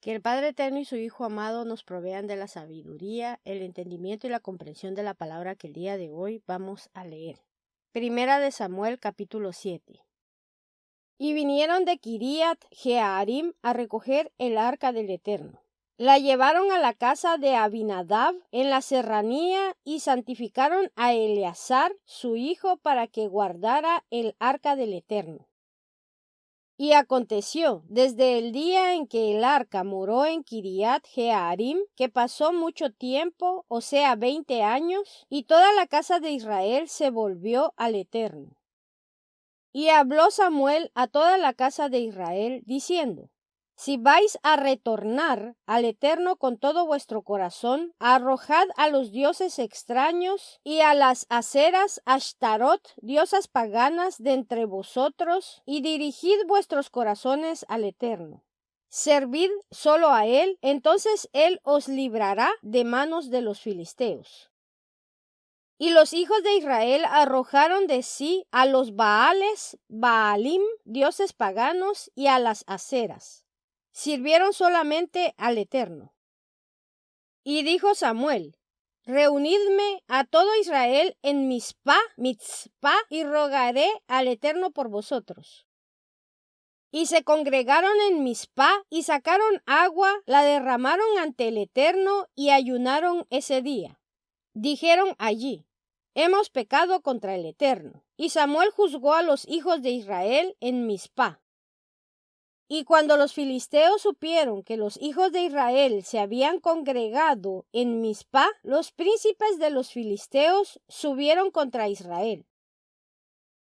Que el Padre Eterno y su Hijo amado nos provean de la sabiduría, el entendimiento y la comprensión de la palabra que el día de hoy vamos a leer. Primera de Samuel, capítulo 7. Y vinieron de Kiriat Jearim a recoger el arca del Eterno. La llevaron a la casa de Abinadab en la serranía y santificaron a Eleazar, su hijo, para que guardara el arca del Eterno. Y aconteció, desde el día en que el arca moró en Kiriat Jearim, que pasó mucho tiempo, o sea 20 años, y toda la casa de Israel se volvió al Eterno. Y habló Samuel a toda la casa de Israel, diciendo: Si vais a retornar al Eterno con todo vuestro corazón, arrojad a los dioses extraños y a las aseras Ashtarot, diosas paganas, de entre vosotros, y dirigid vuestros corazones al Eterno. Servid solo a Él, entonces Él os librará de manos de los filisteos. Y los hijos de Israel arrojaron de sí a los Baales, Baalim, dioses paganos, y a las aseras. Sirvieron solamente al Eterno. Y dijo Samuel: Reunidme a todo Israel en Mizpah, y rogaré al Eterno por vosotros. Y se congregaron en Mizpah y sacaron agua, la derramaron ante el Eterno y ayunaron ese día. Dijeron allí: Hemos pecado contra el Eterno. Y Samuel juzgó a los hijos de Israel en Mizpah. Y cuando los filisteos supieron que los hijos de Israel se habían congregado en Mizpah, los príncipes de los filisteos subieron contra Israel.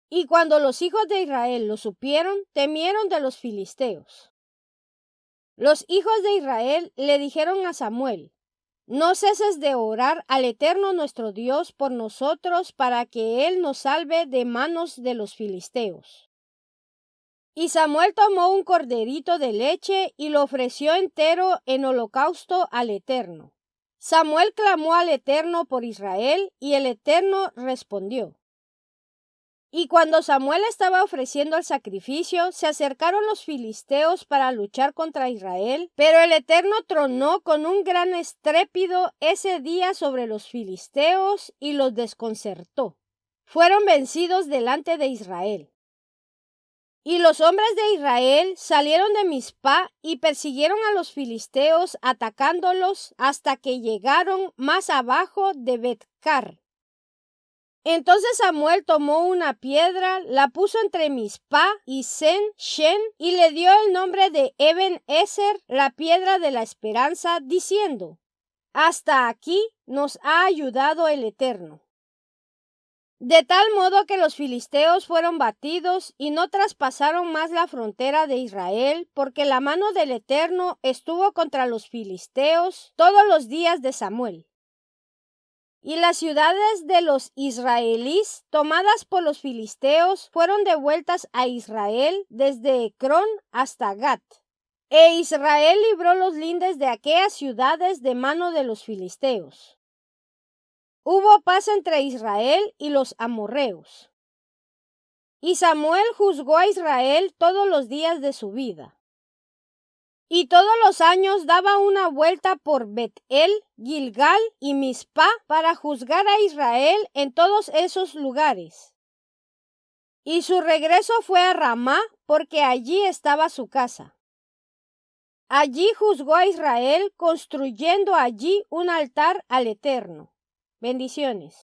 Y cuando los hijos de Israel lo supieron, temieron de los filisteos. Los hijos de Israel le dijeron a Samuel: No ceses de orar al Eterno nuestro Dios por nosotros, para que Él nos salve de manos de los filisteos. Y Samuel tomó un corderito de leche y lo ofreció entero en holocausto al Eterno. Samuel clamó al Eterno por Israel, y el Eterno respondió. Y cuando Samuel estaba ofreciendo el sacrificio, se acercaron los filisteos para luchar contra Israel, pero el Eterno tronó con un gran estrépito ese día sobre los filisteos y los desconcertó. Fueron vencidos delante de Israel. Y los hombres de Israel salieron de Mizpah y persiguieron a los filisteos, atacándolos hasta que llegaron más abajo de Bet-car. Entonces Samuel tomó una piedra, la puso entre Mizpah y Shen, y le dio el nombre de Eben-ezer, la piedra de la esperanza, diciendo: Hasta aquí nos ha ayudado el Eterno. De tal modo que los filisteos fueron batidos y no traspasaron más la frontera de Israel, porque la mano del Eterno estuvo contra los filisteos todos los días de Samuel. Y las ciudades de los israelíes tomadas por los filisteos fueron devueltas a Israel desde Ecrón hasta Gat. E Israel libró los lindes de aquellas ciudades de mano de los filisteos. Hubo paz entre Israel y los amorreos. Y Samuel juzgó a Israel todos los días de su vida. Y todos los años daba una vuelta por Bet-el, Gilgal y Mizpah para juzgar a Israel en todos esos lugares. Y su regreso fue a Ramá, porque allí estaba su casa. Allí juzgó a Israel, construyendo allí un altar al Eterno. Bendiciones.